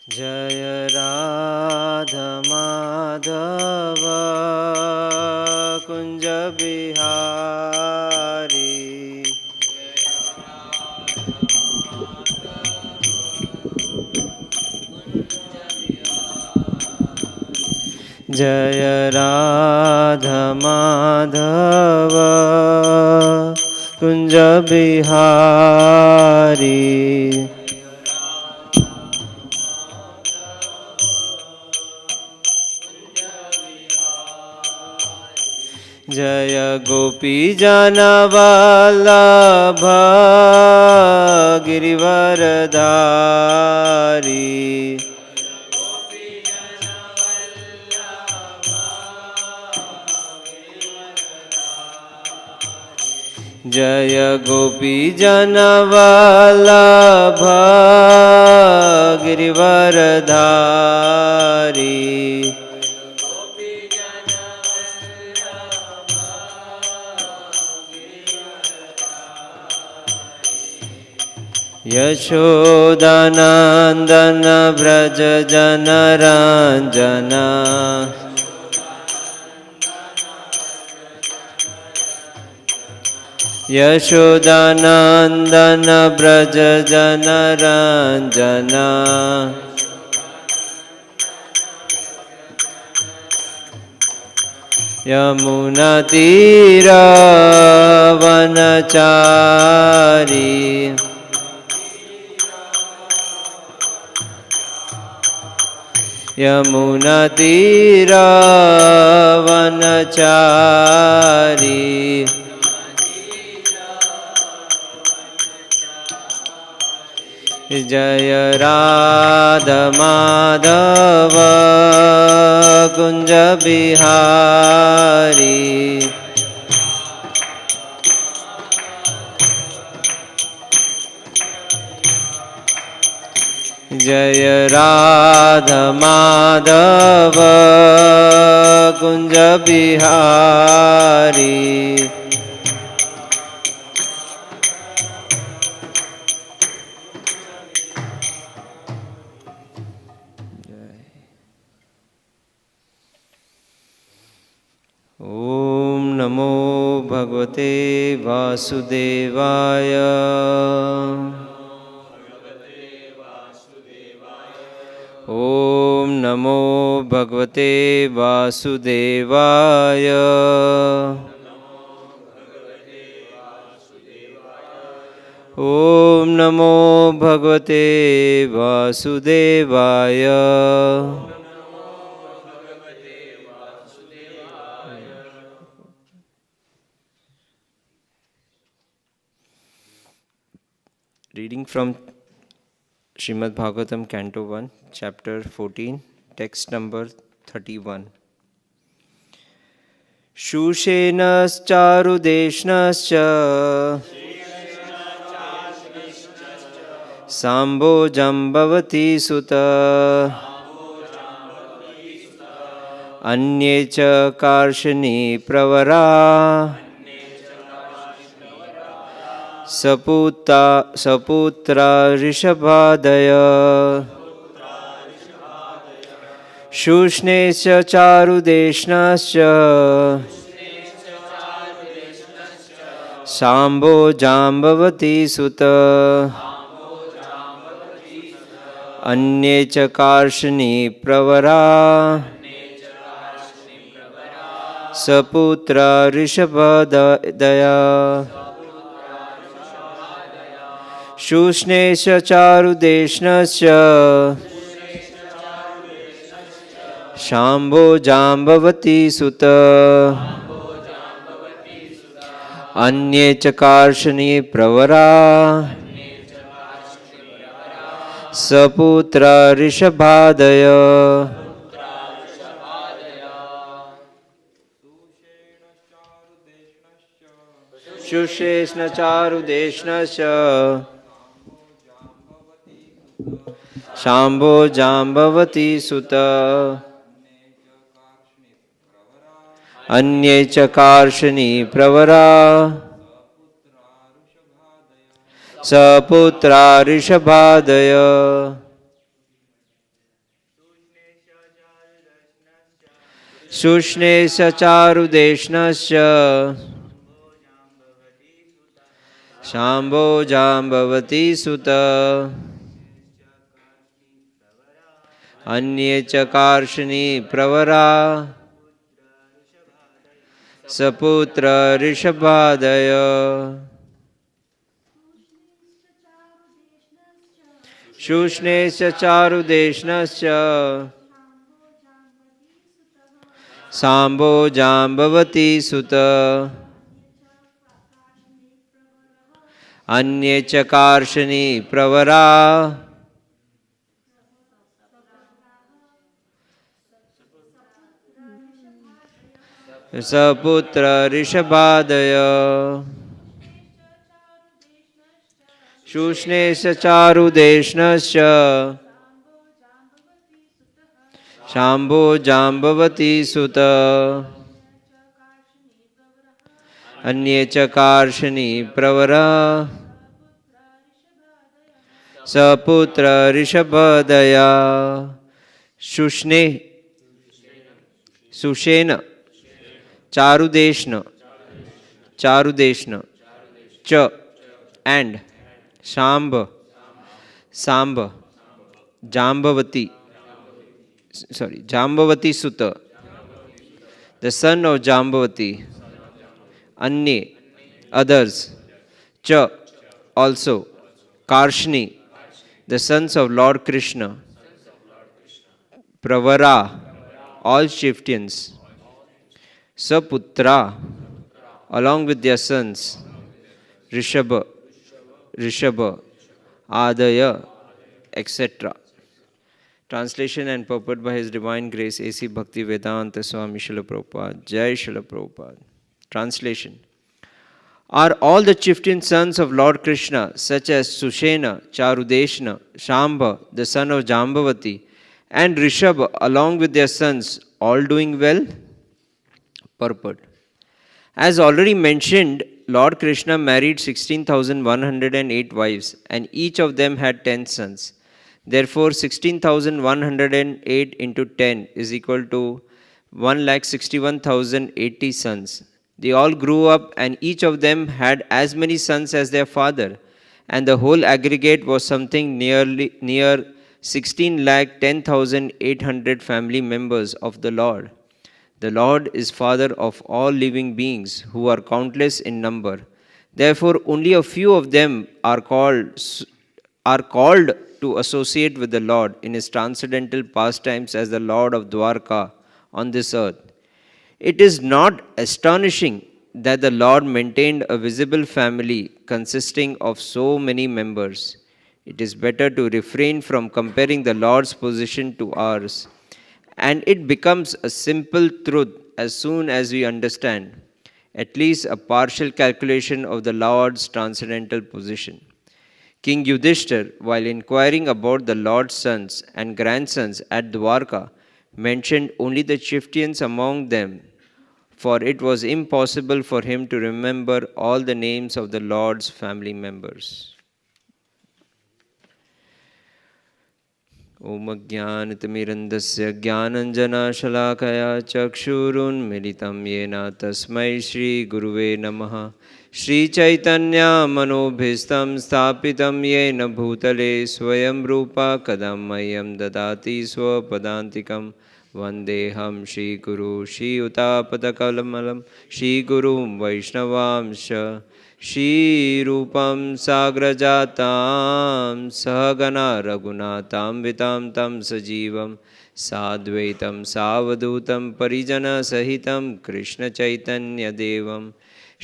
जय राधा माधव कुंज बिहारी जय राधा माधव कुंज बिहारी जय गोपी जन वल्लभ गिरिवरधारी जय गोपी जन वल्लभ गिरिवरधारी यशोदानंदन व्रज जनरंजन यशोदानंदन व्रज जनरंजन यमुना तीरवनचारी यमुना तीरवनचारी जय राधा माधव कुंज बिहारी जय राधा माधव कुंज बिहारी ओम नमो भगवते वासुदेवाय ओम नमो भगवते वासुदेवाय ओम नमो भगवते वासुदेवाय Reading from Srimad Bhagavatam, Canto 1, Chapter 14, Text number 31. suṣeṇaś cārudeṣṇaś sāmbo jāmbavatī-sutaḥ anye kārṣṇi-pravarāḥ saputrā ṛṣabhādayaḥ suṣeṇaś cārudeṣṇaś sāmbo jāmbavatī-sutaḥ anye kārṣṇi-pravarāḥ saputrā ṛṣabhādayaḥ suṣeṇaś cārudeṣṇaś sāmbo jāmbavatī-sutaḥ अन्ये च कारशनी-प्रवराः सपुत्रा ऋषभादयः सुषेणश्चारुदेष्णश्च sāmbo jāmbavatī-sutaḥ anye ca kārṣṇi-pravarāḥ saputrā ṛṣabhādayaḥ suṣeṇaś sāmbo jāmbavatī-sutaḥ anye ca kārṣṇi-pravarāḥ saputrā ṛṣabhādayaḥ suṣeṇaś sāmbo jāmbavatī-sutaḥ anye ca kārṣṇi-pravarāḥ saputrā ṛṣabhādayaḥ suṣeṇaś sāmbo jāmbavatī-sutaḥ anye ca kārṣṇi-pravarāḥ saputrā ṛṣabhādayaḥ suṣeṇaś kārudeṣṇaś cha and sāmbo jāmbavatī-sutaḥ the son of Jāmbavatī, anye others, cha also, kārṣṇi the sons of Lord Krishna, pravarāḥ all chieftains, saputrā along with their sons, ṛṣabhādayaḥ, etc. Translation and purport by His Divine Grace A.C. Bhaktivedanta Swami Srila Prabhupada. Jai Srila Prabhupada. Translation. Are all the chieftain sons of Lord Krishna, such as Suṣeṇaś, kārudeṣṇaś, Sāmbo, the son of Jāmbavatī, and Ṛṣabha, along with their sons, all doing well? Purport. As already mentioned, Lord Krishna married 16,108 wives, and each of them had 10 sons. Therefore, 16,108 into 10 is equal to 1,61,080 sons. They all grew up, and each of them had as many sons as their father, and the whole aggregate was something near 16,10,800 family members of the Lord. The Lord is Father of all living beings, who are countless in number. Therefore, only a few of them are called to associate with the Lord in His transcendental pastimes as the Lord of Dwarka on this earth. It is not astonishing that the Lord maintained a visible family consisting of so many members. It is better to refrain from comparing the Lord's position to ours, and it becomes a simple truth as soon as we understand at least a partial calculation of the Lord's transcendental position. King Yudhishthir, while inquiring about the Lord's sons and grandsons at Dwarka, mentioned only the chieftains among them, for it was impossible for him to remember all the names of the Lord's family members. Om Ajnanatimirandasya Jnananjana-shalakaya Chakshurunmilitam Yena Tasmai Shri Guruve Namaha. Shri Chaitanya Manobhistam Sthapitam Yena Bhutale Swayam Rupa Kadamayam Dadati Swapadantikam Vandeham Shri Guru Shri Utapadakamalam Shri Gurum Vaishnavamsha Shri Rupam Sagrajatam Sahagana Raghunatam Vitam Tam Sajivam Sadvaitam Savadutam Parijana Sahitam Krishna Chaitanya Devam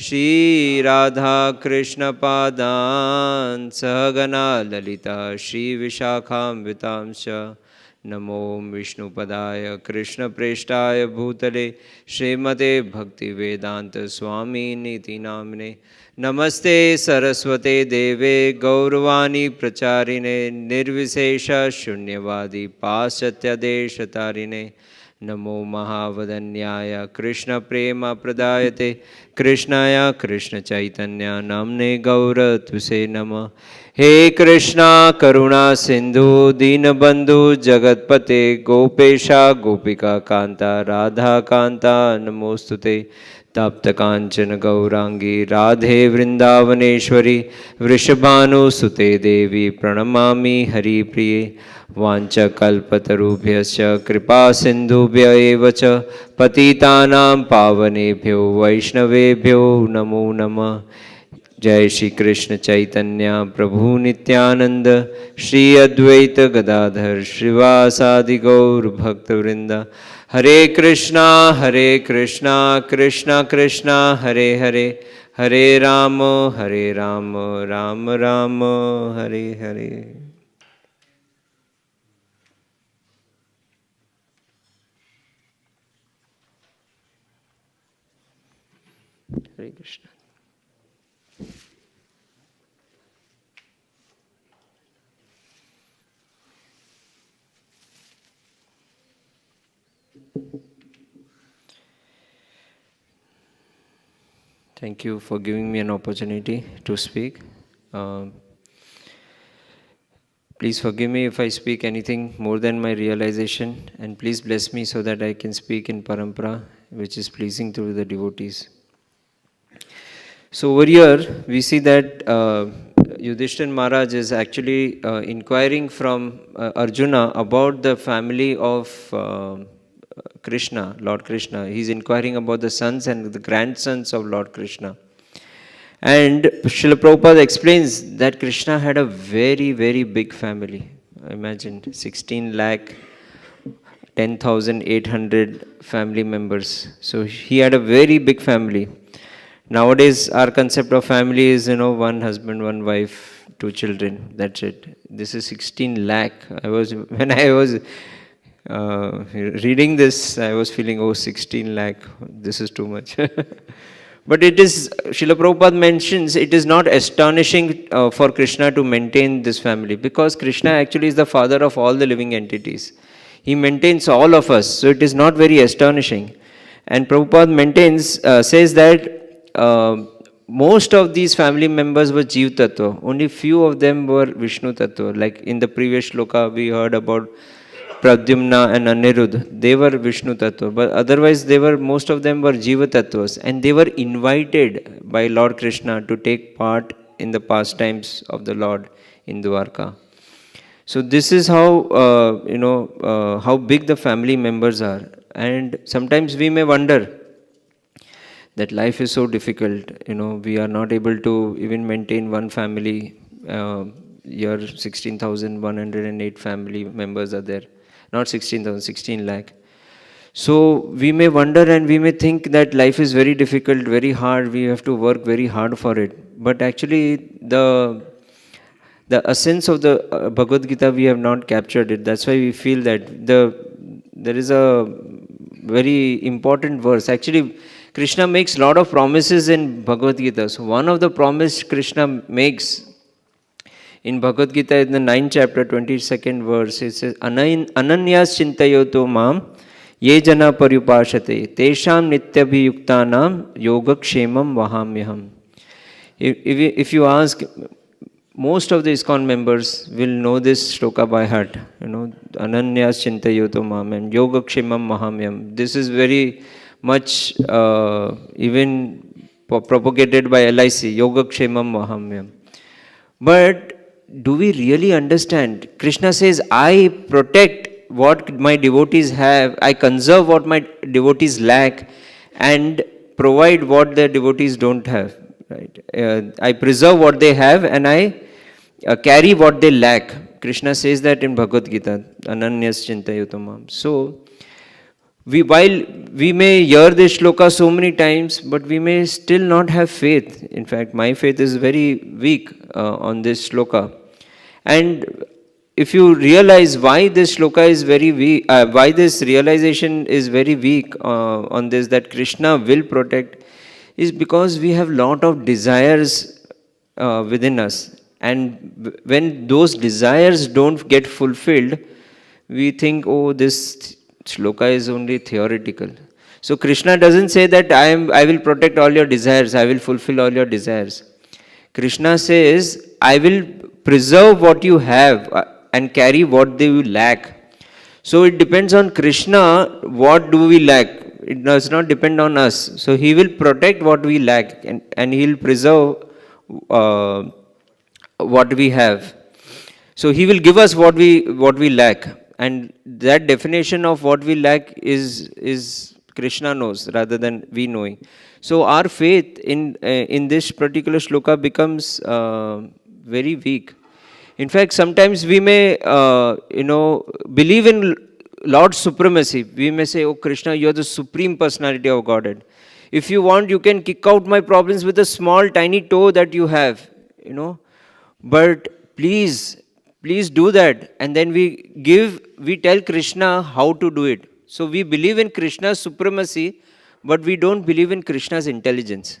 Shri Radha Krishna Padan Sahagana Lalita Shri Vishakhamvitamscha Namo Vishnu Padaya Krishna Preshtaya Bhutale Srimate Bhakti Vedanta Swami Niti Namne Namaste Saraswate Deve Gauravani Pracharine Nirvisesha Shunyavadi Paschatya Deshatarine Namo Mahavadanyaya Krishna Prema Pradayate Krishnaya Krishna Chaitanya Namne Gauratvise Nama He Krishna Karuna Sindhu Dinabandhu Jagatpate Gopesha Gopika Kanta Radha Kanta Namostute Tapta Kanchana Gaurangi Radhe Vrindavaneshwari Vrishabhanu Sute Devi Pranamami Hari Priye Vancha Kalpatarubhyasya Kripa Sindhubhya eva cha Patitanam Pavanebhyo Vaishnavebhyo Namo Namah Jai Shri Krishna Chaitanya Prabhu Nityananda Shri Advaita Gadadhar Shrivasadi Gaur Bhakta Vrinda Hare Krishna Krishna Krishna Hare Hare Hare Rama Rama Rama Hare Hare. Hare Krishna. Thank you for giving me an opportunity to speak. Please forgive me if I speak anything more than my realization, and please bless me so that I can speak in parampara, which is pleasing to the devotees. So over here, we see that Yudhishthira Maharaj is actually inquiring from Arjuna about the family of Krishna, Lord Krishna. He's inquiring about the sons and the grandsons of Lord Krishna. And Srila Prabhupada explains that Krishna had a very, very big family. Imagine 16 lakh, 10,800 family members. So he had a very big family. Nowadays, our concept of family is, one husband, one wife, 2 children. That's it. This is 16 lakh. When I was reading this, I was feeling, 16 lakh, this is too much. But it is, Srila Prabhupada mentions, it is not astonishing for Krishna to maintain this family, because Krishna actually is the father of all the living entities. He maintains all of us, so it is not very astonishing. And Prabhupada says that most of these family members were Jeev Tattva. Only few of them were Vishnu Tattva. Like in the previous shloka, we heard about Pradyumna and Aniruddha. They were Vishnu Tattva. But otherwise, most of them were Jiva Tattvas. And they were invited by Lord Krishna to take part in the pastimes of the Lord in Dwarka. So this is how, how big the family members are. And sometimes we may wonder that life is so difficult. We are not able to even maintain one family. Your 16,108 family members are there. Not 16,000, 16 lakh. So we may wonder and we may think that life is very difficult, very hard. We have to work very hard for it. But actually, the essence of the Bhagavad Gita, we have not captured it. That's why we feel that there is a very important verse. Actually, Krishna makes a lot of promises in Bhagavad Gita. So one of the promise Krishna makes in Bhagavad Gita, in the 9th chapter, 22nd verse, it says, Ananyas chintayoto mam ye jana paryupashate tesham nityabhiyuktanam yogakshemam vahamyaham. If you ask, most of the ISKCON members will know this shloka by heart. Ananyas chintayoto mam and yogakshemam vahamyaham. This is very much even propagated by LIC, yogakshemam vahamyaham. But do we really understand? Krishna says, I protect what my devotees have, I conserve what my devotees lack, and provide what the devotees don't have. Right? I preserve what they have and I carry what they lack. Krishna says that in Bhagavad Gita, Ananyas Chintayotamam. So, while we may hear this shloka so many times, but we may still not have faith. In fact, my faith is very weak on this shloka. And if you realize why this shloka is very weak, why this realization is very weak on this, that Krishna will protect, is because we have lot of desires within us. And when those desires don't get fulfilled, we think, oh, this shloka is only theoretical. So Krishna doesn't say that I will protect all your desires, I will fulfill all your desires. Krishna says, I will preserve what you have and carry what you lack. So it depends on Krishna, what do we lack? It does not depend on us. So he will protect what we lack, and he will preserve what we have. So he will give us what we lack. And that definition of what we lack is Krishna knows rather than we knowing. So our faith in this particular shloka becomes very weak. In fact, sometimes we may believe in Lord's supremacy. We may say, oh Krishna, you are the supreme personality of Godhead. If you want, you can kick out my problems with a small tiny toe that you have, But please do that. And then we tell Krishna how to do it. So we believe in Krishna's supremacy, but we don't believe in Krishna's intelligence.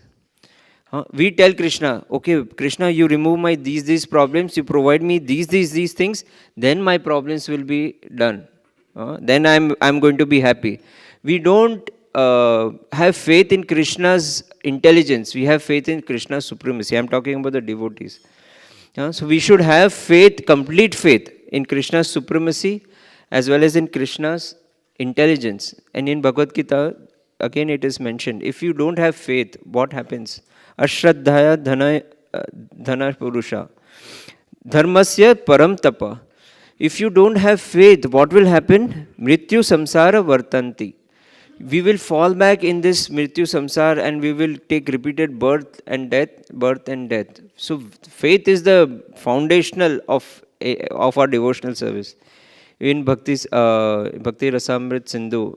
We tell Krishna, okay, Krishna, you remove my these problems, you provide me these things, then my problems will be done. Then I'm going to be happy. We don't have faith in Krishna's intelligence. We have faith in Krishna's supremacy. I'm talking about the devotees. So we should have faith, complete faith in Krishna's supremacy as well as in Krishna's intelligence. And in Bhagavad Gita, again it is mentioned, if you don't have faith, what happens? Ashraddhaya dhana purusha. Dharmasya param tapa. If you don't have faith, what will happen? Mrityu samsara vartanti. We will fall back in this mrityu samsara and we will take repeated birth and death. So faith is the foundational of our devotional service. In Bhakti Rasamrit Sindhu,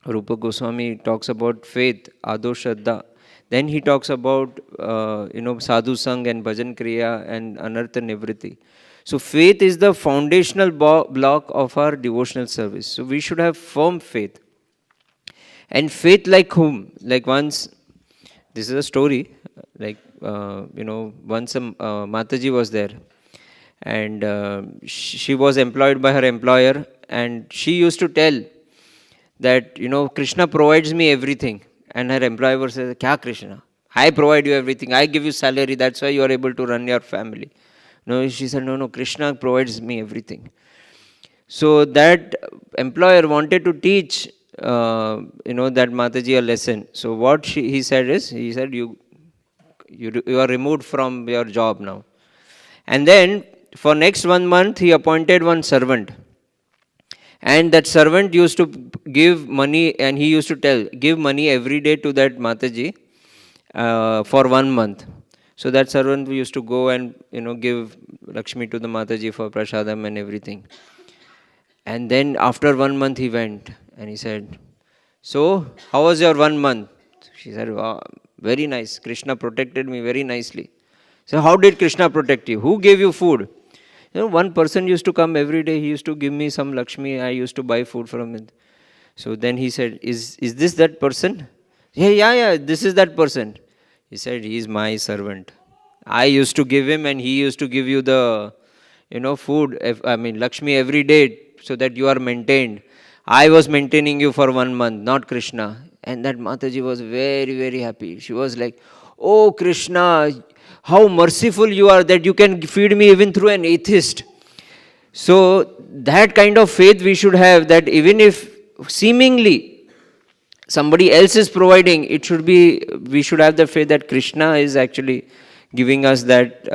Rupa Goswami talks about faith, Ado Shraddha. Then he talks about sadhu sang and bhajan kriya and anartha nivritti. So faith is the foundational block of our devotional service. So we should have firm faith. And faith like whom? Like once, this is a story, once Mataji was there. And she was employed by her employer, and she used to tell that, Krishna provides me everything. And her employer says, Kya Krishna? I provide you everything. I give you salary. That's why you are able to run your family. No, she said, no, Krishna provides me everything. So that employer wanted to teach, that Mataji a lesson. So what he said, you are removed from your job now. And then for next 1 month, he appointed one servant. And that servant used to give money, and he used to give money every day to that Mataji for 1 month. So that servant used to go and, give Lakshmi to the Mataji for prasadam and everything. And then after 1 month he went and he said, so how was your 1 month? She said, wow, very nice. Krishna protected me very nicely. So how did Krishna protect you? Who gave you food? One person used to come every day. He used to give me some Lakshmi. I used to buy food from him. So then he said, is this that person? Yeah, this is that person. He said, he is my servant. I used to give him and he used to give you the, food, Lakshmi every day so that you are maintained. I was maintaining you for 1 month, not Krishna. And that Mataji was very, very happy. She was like, oh Krishna, how merciful you are that you can feed me even through an atheist. So that kind of faith we should have, that even if seemingly somebody else is providing, we should have the faith that Krishna is actually giving us that,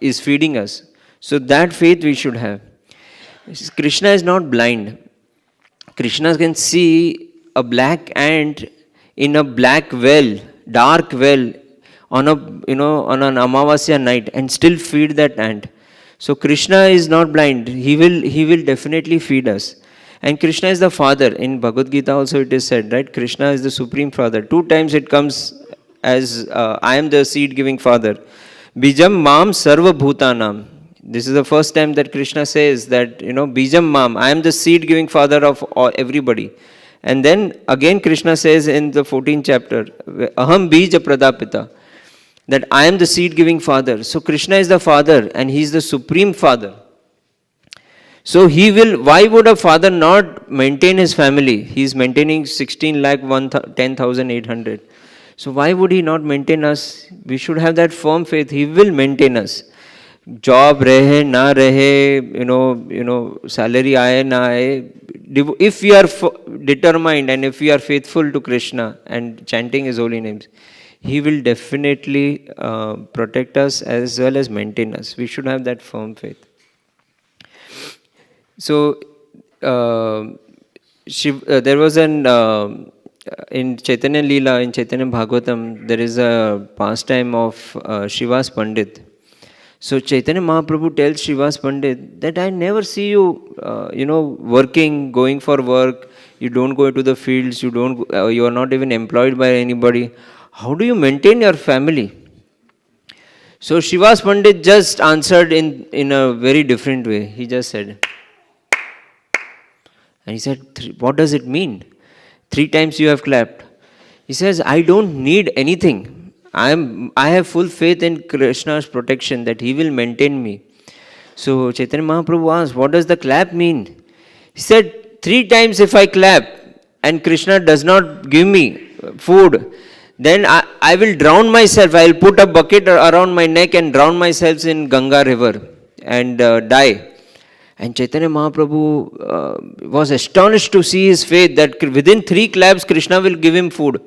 is feeding us. So that faith we should have. Krishna is not blind. Krishna can see a black ant in a black well, dark well, on an Amavasya night, and still feed that ant. So Krishna is not blind. He will definitely feed us. And Krishna is the father. In Bhagavad Gita also it is said, right? Krishna is the supreme father. 2 times it comes as I am the seed giving father. Bijam mam sarva bhutanam. This is the first time that Krishna says that, Bijam mam, I am the seed giving father of everybody. And then again Krishna says in the 14th chapter, Aham bija pradapita, that I am the seed giving father. So Krishna is the father and he is the supreme father. So why would a father not maintain his family? He is maintaining 16,10,800. So why would he not maintain us? We should have that firm faith. He will maintain us. Job rahe, na rahe, salary aaye, na aaye. If we are determined and if we are faithful to Krishna and chanting his holy names, he will definitely protect us as well as maintain us. We should have that firm faith. So, there was in Chaitanya Leela, in Chaitanya Bhagavatam, there is a pastime of Shiva's Pandit. So Chaitanya Mahaprabhu tells Shiva's Pandit that I never see you, working, going for work. You don't go to the fields. You are not even employed by anybody. How do you maintain your family? So Shiva's Pandit just answered in a very different way. He just said, and he said, what does it mean? 3 times you have clapped. He says, I don't need anything. I have full faith in Krishna's protection that he will maintain me. So Chaitanya Mahaprabhu asked, what does the clap mean? He said, 3 times if I clap and Krishna does not give me food, then I will drown myself. I will put a bucket around my neck and drown myself in Ganga river and die. And Chaitanya Mahaprabhu was astonished to see his faith that within 3 claps Krishna will give him food.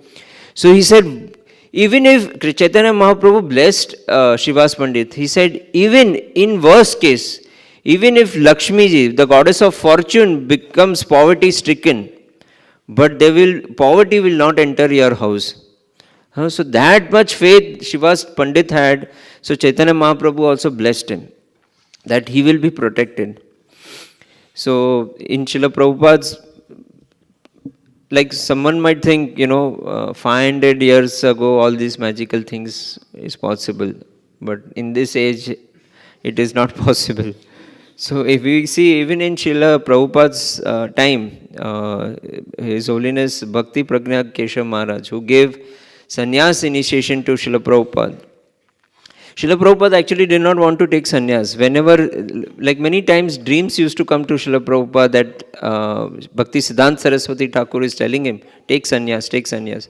So he said, even if Chaitanya Mahaprabhu blessed Shiva's Pandit, he said, even in worst case, even if Lakshmi ji, the goddess of fortune, becomes poverty stricken, but poverty will not enter your house. So that much faith Shiva's Pandit had, so Chaitanya Mahaprabhu also blessed him, that he will be protected. So in Srila Prabhupada's, like someone might think, 500 years ago all these magical things is possible. But in this age, it is not possible. So if we see even in Srila Prabhupada's time, His Holiness Bhakti Pragna Keshav Maharaj, who gave sannyas initiation to Srila Prabhupada. Srila Prabhupada actually did not want to take sannyas. Whenever, like many times, dreams used to come to Srila Prabhupada that Bhakti Siddhanta Saraswati Thakur is telling him, take sannyas, take sannyas.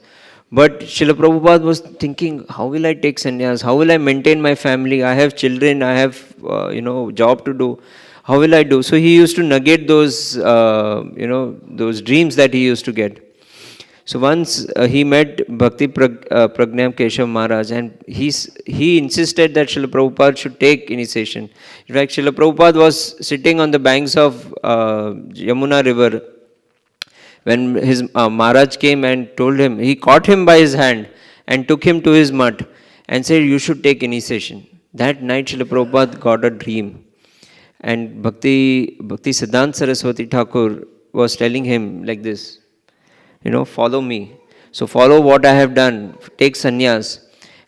But Srila Prabhupada was thinking, how will I take sannyas? How will I maintain my family? I have children, I have, job to do. How will I do? So he used to negate those, those dreams that he used to get. So once he met Bhakti Pragna Keshav Maharaj and he insisted that Srila Prabhupada should take initiation. In fact, Srila Prabhupada was sitting on the banks of Yamuna river when his Maharaj came and told him, he caught him by his hand and took him to his mutt and said, you should take initiation. That night Srila Prabhupada got a dream and Bhakti Siddhanta Saraswati Thakur was telling him like this, follow me. So follow what I have done, take sannyas.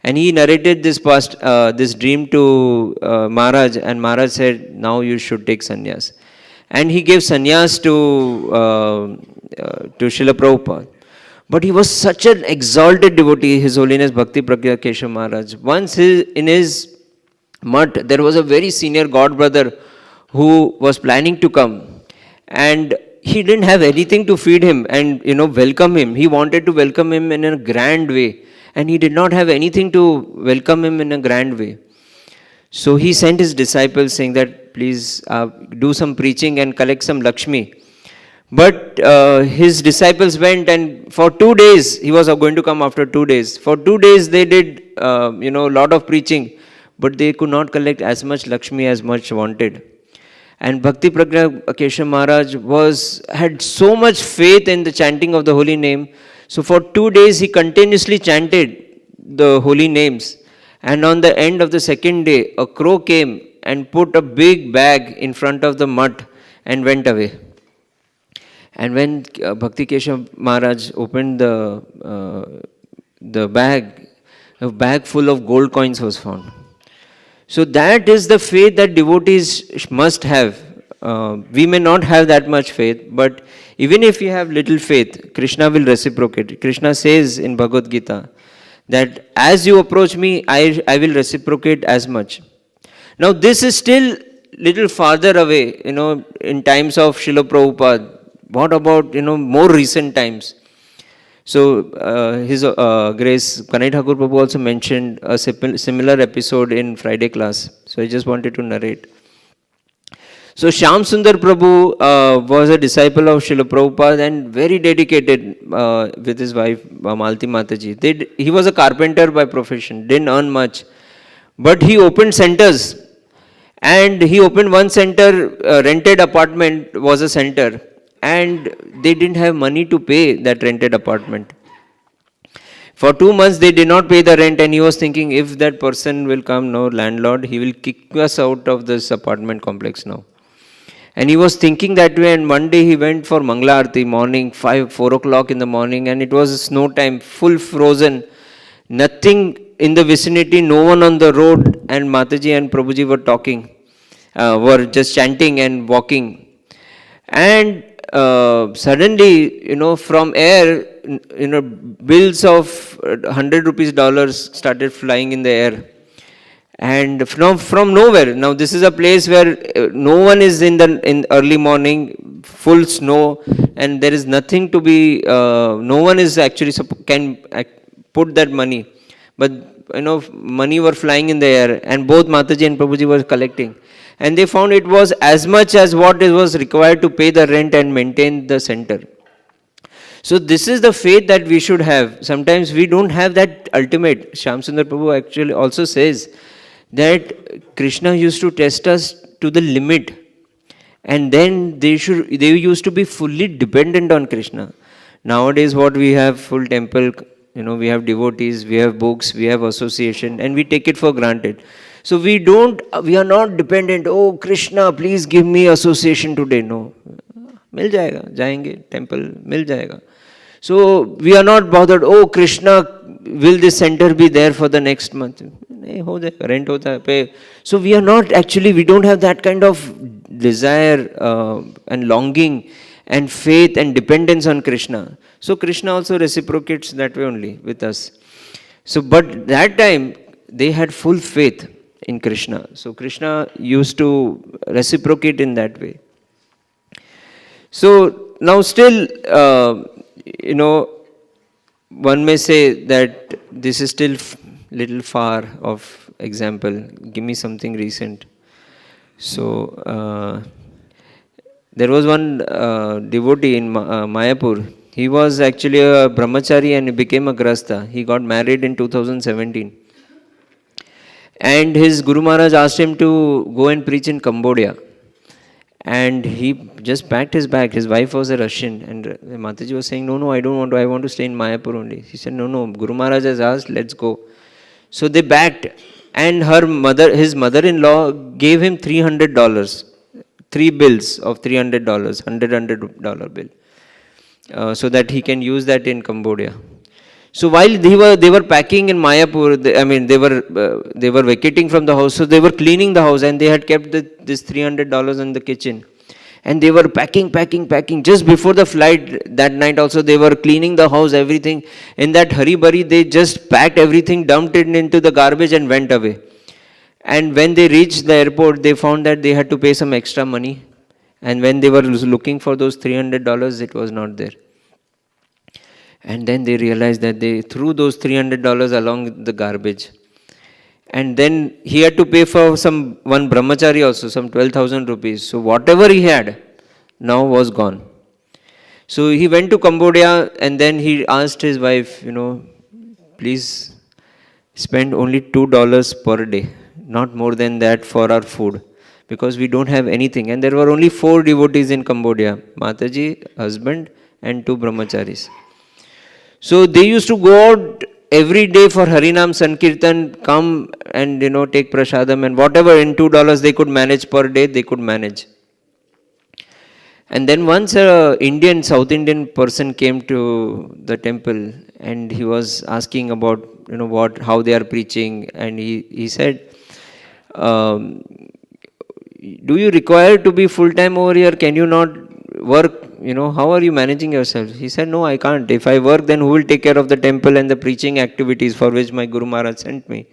And he narrated this dream to Maharaj, and Maharaj said, now you should take sannyas. And he gave sannyas to Srila Prabhupada. But he was such an exalted devotee, His Holiness Bhakti Pragya Keshav Maharaj. Once in his mutt, there was a very senior god brother who was planning to come. And he didn't have anything to feed him and welcome him. He wanted to welcome him in a grand way, and he did not have anything to welcome him in a grand way. So he sent his disciples saying that please do some preaching and collect some Lakshmi. But his disciples went, and for 2 days, he was going to come after 2 days. For 2 days they did a lot of preaching, but they could not collect as much Lakshmi as much wanted. And Bhakti Pragya Keshav Maharaj had so much faith in the chanting of the holy name. So for 2 days he continuously chanted the holy names. And on the end of the 2nd day, a crow came and put a big bag in front of the mutt and went away. And when Bhakti Keshav Maharaj opened the bag, a bag full of gold coins was found. So that is the faith that devotees must have. We may not have that much faith, but even if you have little faith, Krishna will reciprocate. Krishna says in Bhagavad Gita that as you approach me, I will reciprocate as much. Now this is still little farther away, in times of Srila Prabhupada. What about, more recent times? So His Grace Kanai Thakur Prabhu also mentioned a similar episode in Friday class. So I just wanted to narrate. So Shyam Sundar Prabhu was a disciple of Srila Prabhupada and very dedicated with his wife Malti Mataji. He was a carpenter by profession, didn't earn much. But he opened centers. And he opened one center, rented apartment was a center. And they didn't have money to pay that rented apartment. For 2 months they did not pay the rent, and he was thinking, if that person will come, landlord, he will kick us out of this apartment complex now. And he was thinking that way, and one day he went for Mangala Aarti morning, 4 o'clock in the morning, and it was snow time, full frozen, nothing in the vicinity, no one on the road, and Mataji and Prabhuji were talking, were just chanting and walking. And suddenly, from air, bills of 100 rupees dollars started flying in the air. And from nowhere. Now this is a place where no one is in early morning, full snow, and there is nothing to be, no one is actually can put that money. But money were flying in the air, and both Mataji and Prabhuji were collecting. And they found it was as much as what it was required to pay the rent and maintain the center. So this is the faith that we should have. Sometimes we don't have that ultimate. Shyam Sundar Prabhu actually also says that Krishna used to test us to the limit, and then they used to be fully dependent on Krishna. Nowadays what we have, full temple, we have devotees, we have books, we have association, and we take it for granted. So we are not dependent, oh Krishna, please give me association today. No. Mil jayega, jayenge, temple, mil jayega. So we are not bothered, oh Krishna, will this center be there for the next month? Rent hota hai, pay. So we are not actually, we don't have that kind of desire and longing and faith and dependence on Krishna. So Krishna also reciprocates that way only with us. So, but that time, they had full faith in Krishna. So Krishna used to reciprocate in that way. So now still, one may say that this is still little far of example. Give me something recent. So there was one devotee in Mayapur. He was actually a brahmachari and he became a grasta. He got married in 2017. And his Guru Maharaj asked him to go and preach in Cambodia. And he just packed his bag. His wife was a Russian. And Mataji was saying, no, I don't want to. I want to stay in Mayapur only. He said, no, Guru Maharaj has asked, let's go. So they backed. And his mother-in-law gave him $300. 3 bills of $300, $100 bill. So that he can use that in Cambodia. So while they were packing in Mayapur, they were vacating from the house, so they were cleaning the house, and they had kept this $300 in the kitchen, and they were packing. Just before the flight that night, also they were cleaning the house, everything. In that hurry-burry, they just packed everything, dumped it into the garbage, and went away. And when they reached the airport, they found that they had to pay some extra money, and when they were looking for those $300, it was not there. And then they realized that they threw those $300 along the garbage. And then he had to pay for one brahmachari also, some 12,000 rupees. So whatever he had now was gone. So he went to Cambodia, and then he asked his wife, please spend only $2 per day, not more than that, for our food, because we don't have anything. And there were only 4 devotees in Cambodia, Mataji, husband, and 2 brahmacharis. So they used to go out every day for Harinam Sankirtan, come and take prasadam, and whatever in $2 they could manage per day, they could manage. And then once a Indian, South Indian person came to the temple and he was asking about, how they are preaching, and he said, do you require to be full-time over here? Can you not work? How are you managing yourself? He said, no, I can't. If I work, then who will take care of the temple and the preaching activities for which my Guru Maharaj sent me?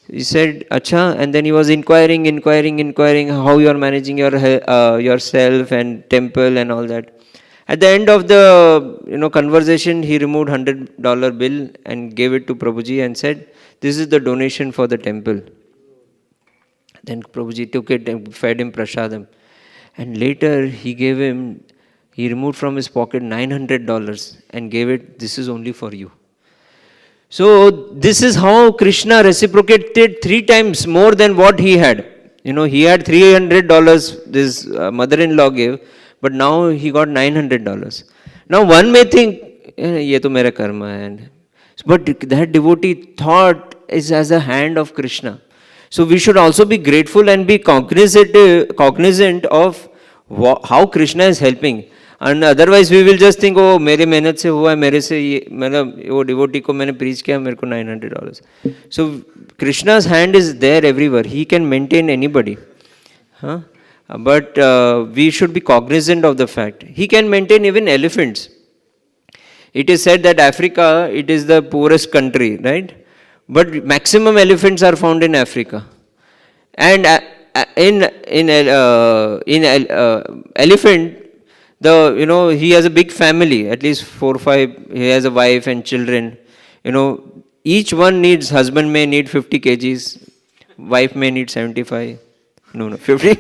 He said, Acha, and then he was inquiring how you are managing yourself and temple and all that. At the end of the conversation, he removed $100 bill and gave it to Prabhuji and said, this is the donation for the temple. Then Prabhuji took it and fed him prasadam. And later he removed from his pocket $900 and gave it, this is only for you. So this is how Krishna reciprocated 3 times more than what he had. He had $300 this mother-in-law gave, but now he got $900. Now one may think, ye to mera karma hai. But that devotee thought is as a hand of Krishna. So we should also be grateful and be cognizant of how Krishna is helping. And otherwise we will just think, oh, मेरे मेहनत से हुआ है, मेरे से ये मतलब वो devotee को मैंने preach किया, मेरे को $900. So Krishna's hand is there everywhere. He can maintain anybody. But we should be cognizant of the fact. He can maintain even elephants. It is said that Africa, it is the poorest country, right? But maximum elephants are found in Africa. And in elephant, he has a big family, at least 4 or 5. He has a wife and children. Each one needs, husband may need 50 kgs, wife may need 75. No, 50.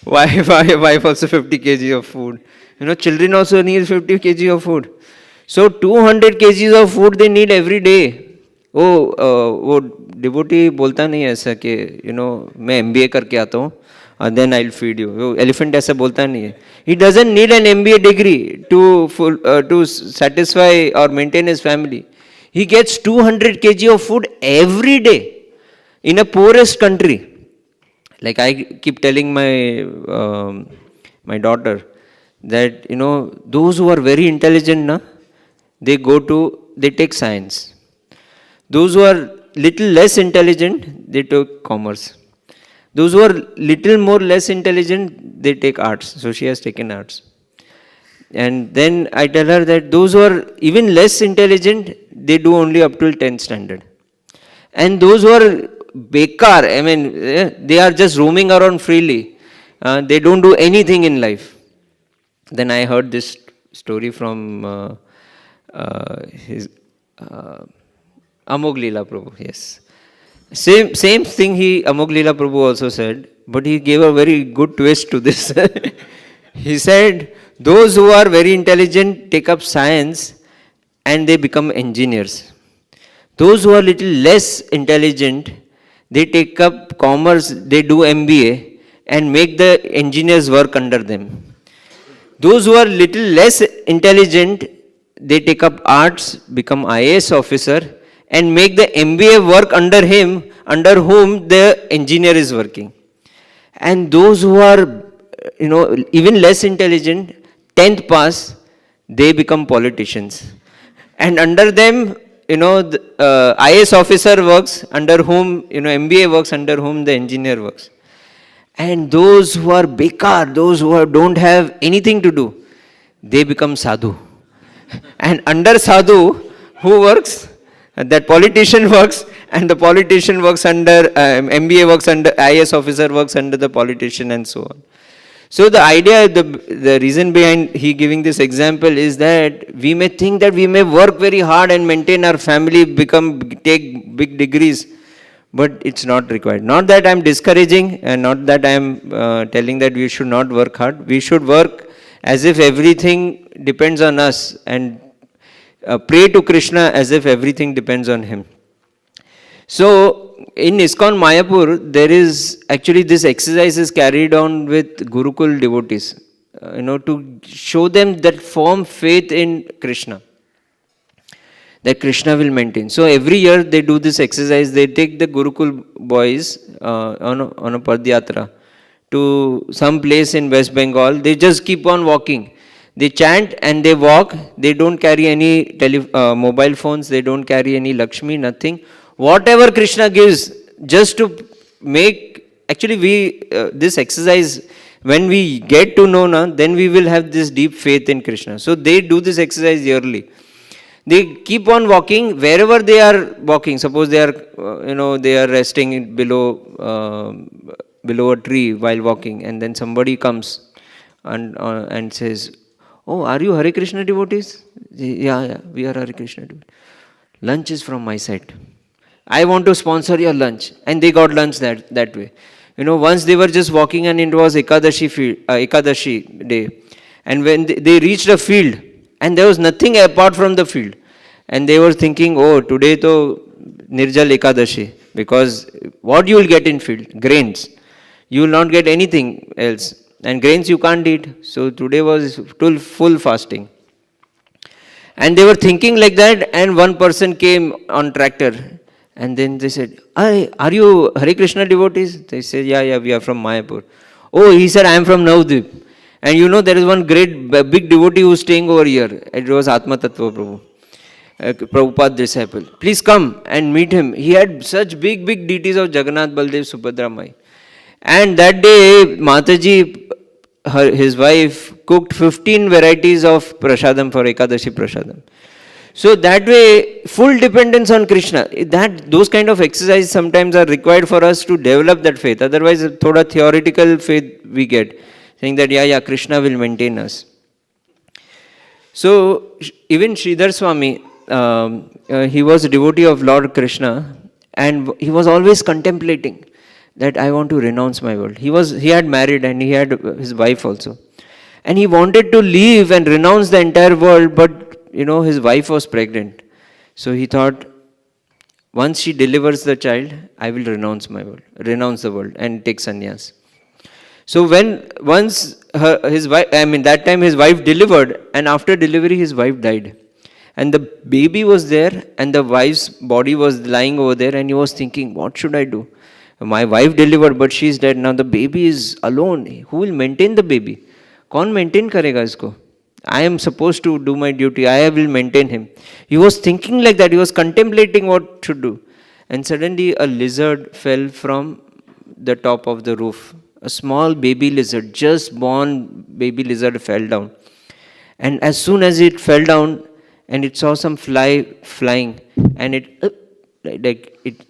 wife also 50 kg of food. Children also need 50 kg of food. So 200 kgs of food they need every day. वो devotee बोलता नहीं है ऐसा कि मैं MBA करके आता हूँ and then I'll feed you. Elephant ऐसा बोलता नहीं है. He doesn't need an MBA degree to satisfy or maintain his family. He gets 200 kg of food every day in a poorest country. Like I keep telling my daughter that those who are very intelligent, they take science. Those who are little less intelligent, they take commerce. Those who are little more less intelligent, they take arts. So she has taken arts. And then I tell her that those who are even less intelligent, they do only up till 10th standard. And those who are bekar, they are just roaming around freely. They don't do anything in life. Then I heard this story from his Amog Leela Prabhu, yes. Same thing Amog Leela Prabhu also said, but he gave a very good twist to this. He said, those who are very intelligent take up science and they become engineers. Those who are little less intelligent, they take up commerce, they do MBA and make the engineers work under them. Those who are little less intelligent, they take up arts, become IAS officer and make the MBA work under him, under whom the engineer is working. And those who are, even less intelligent, 10th pass, they become politicians. And under them, the IAS officer works, under whom, MBA works, under whom the engineer works. And those who are bekar, those who don't have anything to do, they become sadhu. And under sadhu, who works? That politician works, and the politician works under, MBA works under, IAS officer works under the politician, and so on. So the idea, the reason behind he giving this example is that we may think that we may work very hard and maintain our family, take big degrees, but it's not required. Not that I'm discouraging, and not that I'm telling that we should not work hard. We should work as if everything depends on us, and pray to Krishna as if everything depends on him. So in ISKCON Mayapur, there is actually this exercise is carried on with Gurukul devotees, to show them that firm faith in Krishna, that Krishna will maintain. So every year they do this exercise. They take the Gurukul boys on a Padyatra to some place in West Bengal. They just keep on walking. They chant and they walk. They don't carry any mobile phones. They don't carry any Lakshmi, nothing. Whatever Krishna gives, just to make, actually this exercise, when we get to know, then we will have this deep faith in Krishna. So they do this exercise yearly. They keep on walking wherever they are walking. Suppose they are, they are resting below a tree while walking, and then somebody comes and says, "Oh, are you Hare Krishna devotees?" Yeah, we are Hare Krishna devotees. Lunch is from my side. I want to sponsor your lunch. And they got lunch that way. Once they were just walking and it was Ekadashi day. And when they reached a field, and there was nothing apart from the field. And they were thinking, oh, today to Nirjal Ekadashi. Because what you will get in field? Grains. You will not get anything else. And grains you can't eat. So today was full fasting. And they were thinking like that, and one person came on tractor. And then they said, are you Hare Krishna devotees? They said, yeah, we are from Mayapur. Oh, he said, I am from Navadvip. And there is one great big devotee who is staying over here. It was Atma Tattva Prabhu, Prabhupada's disciple. Please come and meet him. He had such big deities of Jagannath, Baldev, Subhadra Mai. And that day, Mataji, his wife, cooked 15 varieties of prasadam for Ekadashi prasadam. So that way, full dependence on Krishna. Those kind of exercises sometimes are required for us to develop that faith. Otherwise, thoda theoretical faith we get, saying that Krishna will maintain us. So even Sridhar Swami, he was a devotee of Lord Krishna, and he was always contemplating that I want to renounce my world. He had married and he had his wife also. And he wanted to leave and renounce the entire world, but his wife was pregnant. So he thought, once she delivers the child, I will renounce the world and take sannyas. So that time his wife delivered, and after delivery his wife died. And the baby was there, and the wife's body was lying over there, and he was thinking, what should I do? My wife delivered, but she is dead. Now the baby is alone. Who will maintain the baby? Kaun maintain karega isko? I am supposed to do my duty. I will maintain him. He was thinking like that. He was contemplating what to do. And suddenly a lizard fell from the top of the roof. A small baby lizard, just born baby lizard, fell down. And as soon as it fell down, and it saw some fly flying, and it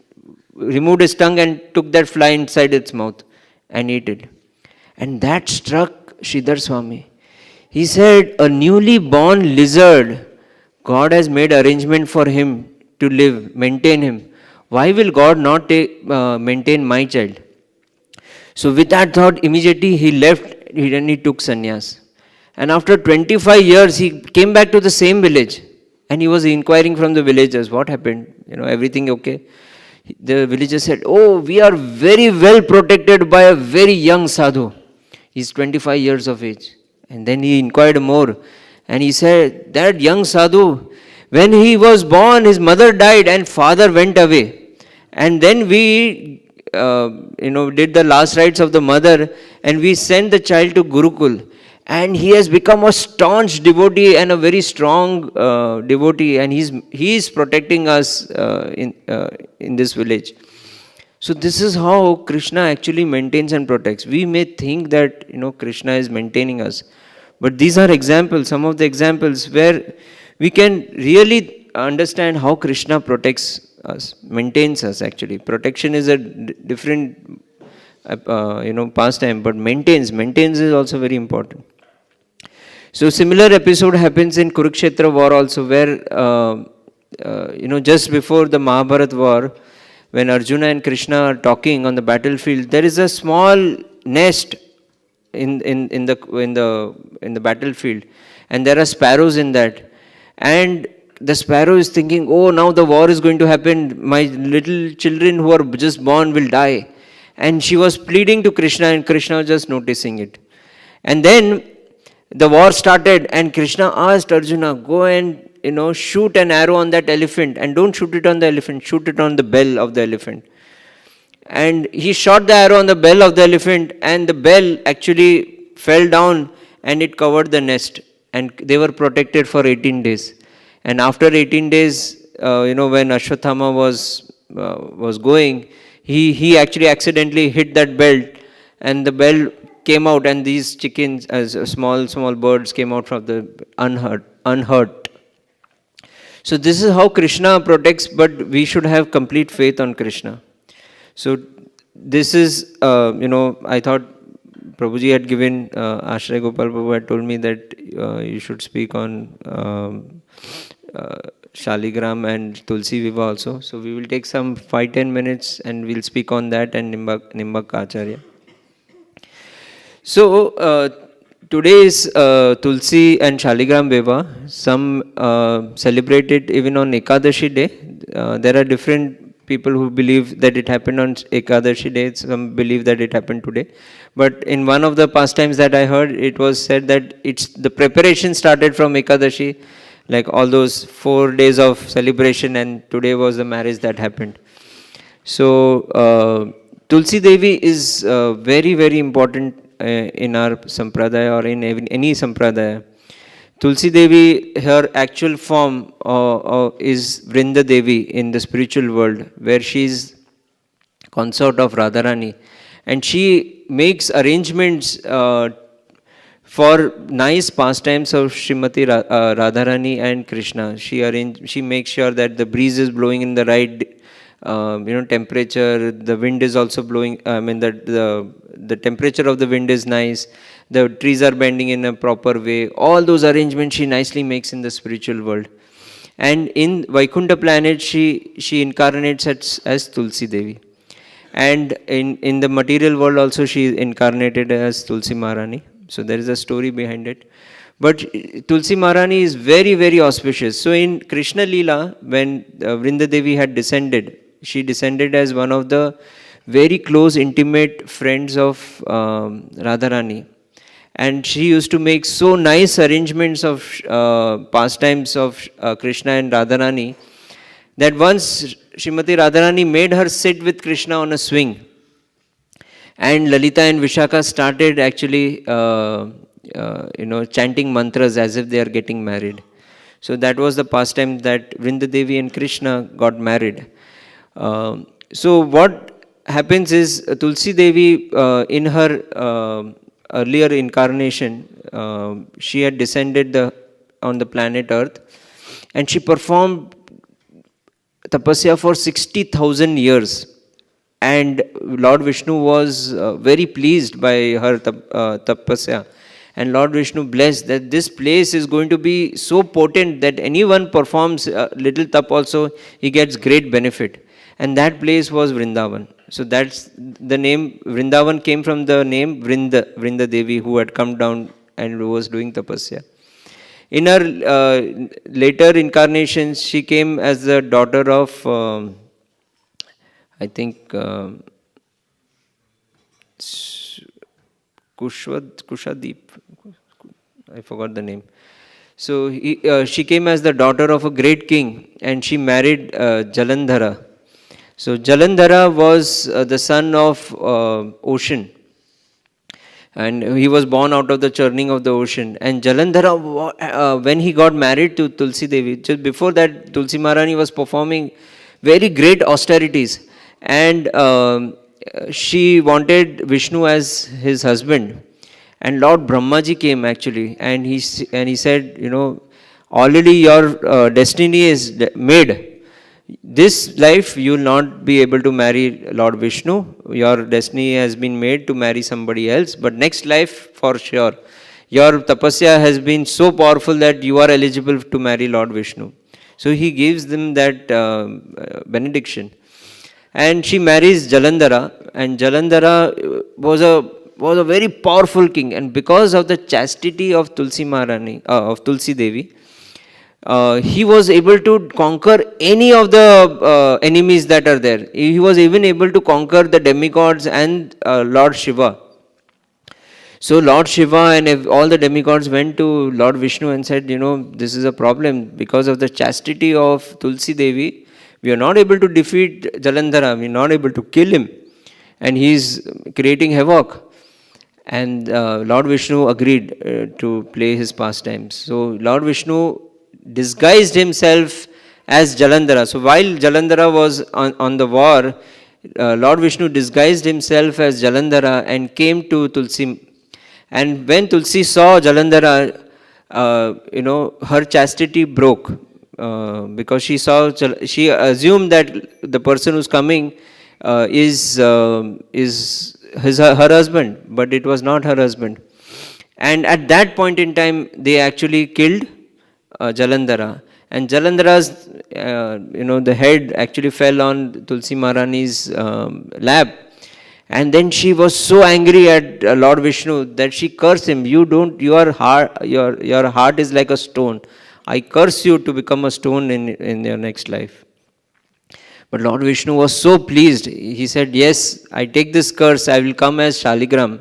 removed its tongue and took that fly inside its mouth and ate it. And that struck Sridhar Swami. He said, a newly born lizard, God has made arrangement for him to live, maintain him. Why will God not maintain my child? So with that thought, immediately he left and he took sannyas. And after 25 years, he came back to the same village. And he was inquiring from the villagers, what happened? Everything okay? The villagers said, oh, we are very well protected by a very young sadhu. He's 25 years of age. And then he inquired more. And he said, that young sadhu, when he was born, his mother died and father went away. And then we, did the last rites of the mother, and we sent the child to Gurukul. And he has become a staunch devotee and a very strong devotee, and he is protecting us in this village. So this is how Krishna actually maintains and protects. We may think that Krishna is maintaining us, but these are examples, some of the examples where we can really understand how Krishna protects us, maintains us actually. Protection is a different pastime, but maintains is also very important. So similar episode happens in Kurukshetra war also, where just before the Mahabharata war, when Arjuna and Krishna are talking on the battlefield, there is a small nest in the battlefield, and there are sparrows in that. And the sparrow is thinking, oh, now the war is going to happen. My little children who are just born will die. And she was pleading to Krishna, and Krishna was just noticing it. And then the war started, and Krishna asked Arjuna, go and shoot an arrow on that elephant, and don't shoot it on the elephant, shoot it on the bell of the elephant. And he shot the arrow on the bell of the elephant, and the bell actually fell down and it covered the nest. And they were protected for 18 days. And after 18 days, when Ashwatthama was going, he actually accidentally hit that belt, and the bell came out, and these chickens, as small birds, came out from the unhurt. So this is how Krishna protects, but we should have complete faith on Krishna. So this is, I thought Prabhuji had given, Ashray Gopal Prabhu had told me that you should speak on Shaligram and Tulsi Viva also. So we will take some 5-10 minutes and we'll speak on that and Nimbak Acharya. So today is Tulsi and Shaligram Viva. Some celebrate it even on Ekadashi day. There are different people who believe that it happened on Ekadashi day. Some believe that it happened today. But in one of the pastimes that I heard, it was said that the preparation started from Ekadashi, like all those 4 days of celebration, and today was the marriage that happened. So Tulsi Devi is very, very important in our sampradaya or in any sampradaya. Tulsi Devi, her actual form is Vrinda Devi in the spiritual world, where she is consort of Radharani. And she makes arrangements for nice pastimes of Srimati Radharani and Krishna. She makes sure that the breeze is blowing in the right temperature, the wind is also blowing, the temperature of the wind is nice, the trees are bending in a proper way. All those arrangements she nicely makes in the spiritual world. And in Vaikuntha planet, she incarnates as Tulsi Devi. And in the material world also, she is incarnated as Tulsi Maharani. So there is a story behind it. But Tulsi Maharani is very, very auspicious. So in Krishna Leela, when Vrinda Devi had descended, she descended as one of the very close, intimate friends of Radharani. And she used to make so nice arrangements of pastimes of Krishna and Radharani, that once Srimati Radharani made her sit with Krishna on a swing. And Lalita and Vishaka started actually, chanting mantras as if they are getting married. So that was the pastime that Vrinda Devi and Krishna got married. So what happens is Tulsi Devi, in her earlier incarnation, she had descended on the planet Earth, and she performed tapasya for 60,000 years. And Lord Vishnu was very pleased by her tapasya. And Lord Vishnu blessed that this place is going to be so potent that anyone performs a little tap also, he gets great benefit. And that place was Vrindavan. So that's the name. Vrindavan came from the name Vrinda Devi, who had come down and was doing tapasya. In her later incarnations, she came as the daughter of, I think, Kushadeep. I forgot the name. So she came as the daughter of a great king, and she married Jalandhara. So Jalandhara was the son of ocean, and he was born out of the churning of the ocean. And Jalandhara, when he got married to Tulsi Devi, just before that, Tulsi Maharani was performing very great austerities, and she wanted Vishnu as his husband. And Lord Brahmaji came actually, and he said, already your destiny is made. This life you will not be able to marry Lord Vishnu. Your destiny has been made to marry somebody else. But next life, for sure, your tapasya has been so powerful that you are eligible to marry Lord Vishnu. So he gives them that benediction. And she marries Jalandhara. And Jalandhara was a very powerful king. And because of the chastity of Tulsi Maharani, of Tulsi Devi, he was able to conquer any of the enemies that are there. He was even able to conquer the demigods and Lord Shiva. So Lord Shiva and all the demigods went to Lord Vishnu and said, this is a problem. Because of the chastity of Tulsi Devi, we are not able to defeat Jalandhara. We are not able to kill him. and he's creating havoc. And Lord Vishnu agreed to play his pastimes. So Lord Vishnu disguised himself as Jalandhara. So while Jalandhara was on the war, Lord Vishnu disguised himself as Jalandhara and came to Tulsi. And when Tulsi saw Jalandhara, her chastity broke because she assumed that the person who's coming is her husband, but it was not her husband. And at that point in time, they actually killed Jalandhara. And Jalandhara's, the head actually fell on Tulsi Maharani's lap. And then she was so angry at Lord Vishnu that she cursed him. Your heart is like a stone. I curse you to become a stone in your next life. But Lord Vishnu was so pleased. He said, yes, I take this curse. I will come as Shaligram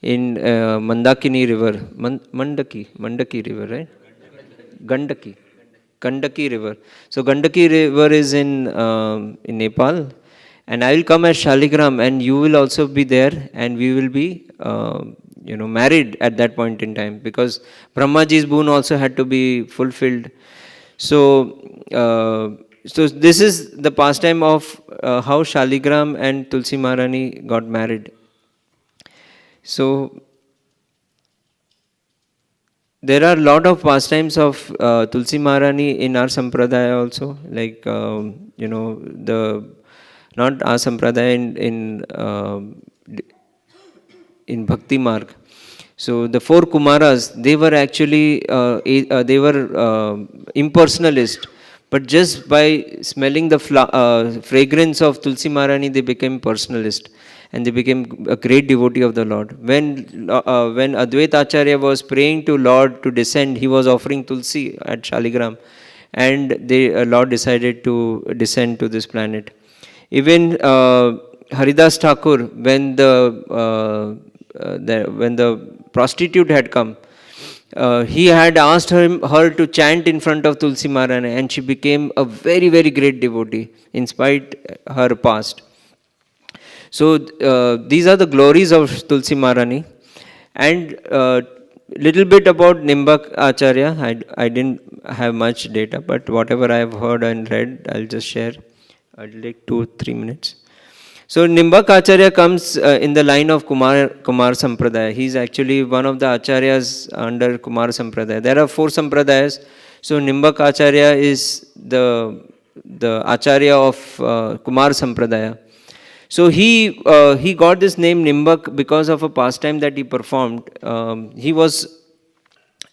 in Mandakini river. Mandaki river, right? Gandaki river. So Gandaki river is in Nepal. And I will come as Shaligram, and you will also be there, and we will be married at that point in time, because Brahmaji's boon also had to be fulfilled. So this is the pastime of how Shaligram and Tulsi Maharani got married. So there are a lot of pastimes of Tulsi Maharani in our Sampradaya also, like not our Sampradaya in Bhakti Marg. So the 4 Kumaras, they were actually impersonalist, but just by smelling the fragrance of Tulsi Maharani, they became personalist, and they became a great devotee of the Lord. When Advaita Acharya was praying to Lord to descend, he was offering Tulsi at Shaligram, and Lord decided to descend to this planet. Even Haridas Thakur, when the prostitute had come, he had asked her to chant in front of Tulsi Maharani, and she became a very, very great devotee in spite her past. So these are the glories of Tulsi Maharani. And little bit about Nimbak Acharya. I didn't have much data, but whatever I have heard and read, I'll just share. I'll take 2-3 minutes. So Nimbak Acharya comes in the line of Kumar Sampradaya. He is actually one of the Acharyas under Kumar Sampradaya. There are 4 Sampradayas. So Nimbak Acharya is the Acharya of Kumar Sampradaya. So he got this name Nimbak because of a pastime that he performed. He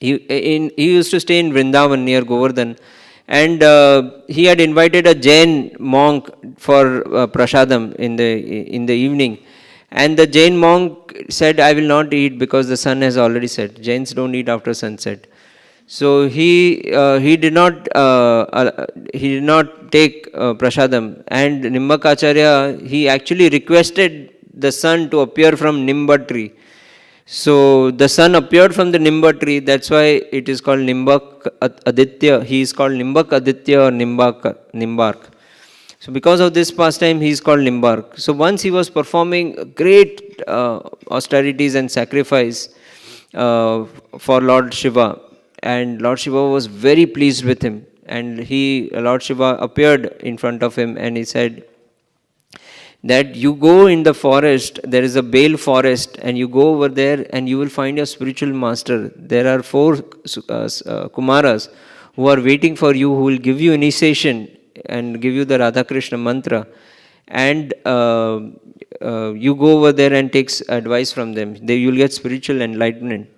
used to stay in Vrindavan near Govardhan. And he had invited a Jain monk for prasadam in the evening, and the Jain monk said, "I will not eat because the sun has already set. Jains don't eat after sunset." So he did not take prasadam, and Nimbak Acharya, he actually requested the sun to appear from Nimba tree. So the sun appeared from the Nimba tree, that's why it is called Nimbak Aditya. He is called Nimbak Aditya or Nimbark. So because of this pastime, he is called Nimbark. So once he was performing great austerities and sacrifice for Lord Shiva, and Lord Shiva was very pleased with him. And Lord Shiva appeared in front of him, and he said that you go in the forest, there is a Bale forest, and you go over there and you will find your spiritual master. There are 4 Kumaras who are waiting for you, who will give you initiation and give you the Radha Krishna mantra. And you go over there and take advice from them. You will get spiritual enlightenment.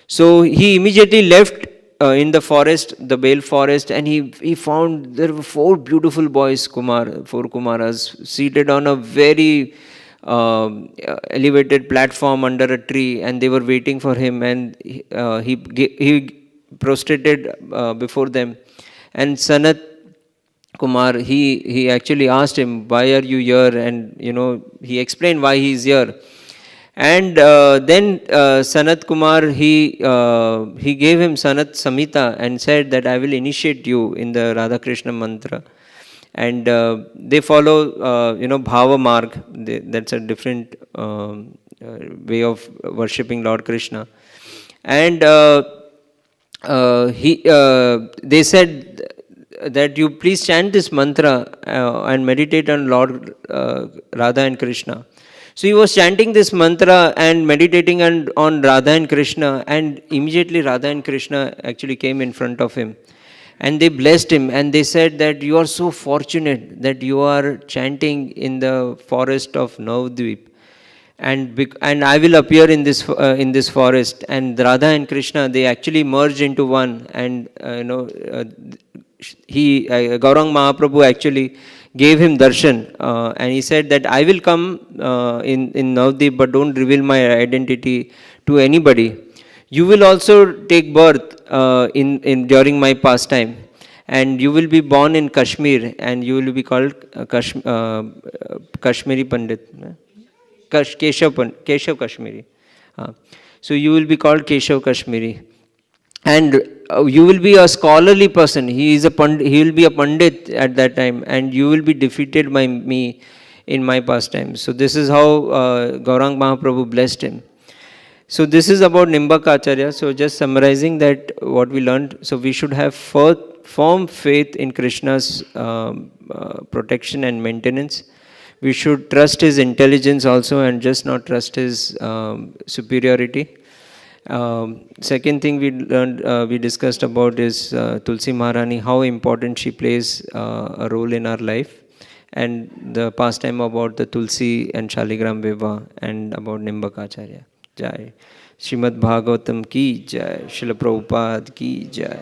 So he immediately left in the forest, the Bale forest, and he found there were 4 beautiful boys, 4 Kumaras, seated on a very elevated platform under a tree, and they were waiting for him, and he prostrated before them. And Sanat Kumar, he actually asked him, "Why are you here?" And he explained why he is here. And then Sanat Kumar, he gave him Sanat Samhita and said that I will initiate you in the Radha Krishna mantra. And they follow, bhava marg. That's a different way of worshipping Lord Krishna. And they said that you please chant this mantra and meditate on Lord Radha and Krishna. So he was chanting this mantra and meditating on Radha and Krishna, and immediately Radha and Krishna actually came in front of him. And they blessed him, and they said that you are so fortunate that you are chanting in the forest of Navadvip, and I will appear in this forest. And Radha and Krishna, they actually merged into one, and Gaurang Mahaprabhu actually gave him darshan, and he said that I will come in Navadvip, but don't reveal my identity to anybody. You will also take birth during my pastime, and you will be born in Kashmir, and you will be called Kashmiri Pandit, Keshav Kashmiri. So you will be called Keshav Kashmiri, and you will be a scholarly person. He will be a Pandit at that time, and you will be defeated by me in my pastime. So this is how Gaurang Mahaprabhu blessed him. So this is about Nimbakacharya. So just summarizing that what we learned. So we should have firm faith in Krishna's protection and maintenance. We should trust his intelligence also, and just not trust his superiority. Second thing we learned, we discussed about is Tulsi Maharani, how important she plays a role in our life, and the pastime about the Tulsi and Shaligram Vivah, and about Nimbakacharya. Jai. Srimad Bhagavatam ki jai. Srila Prabhupada ki jai.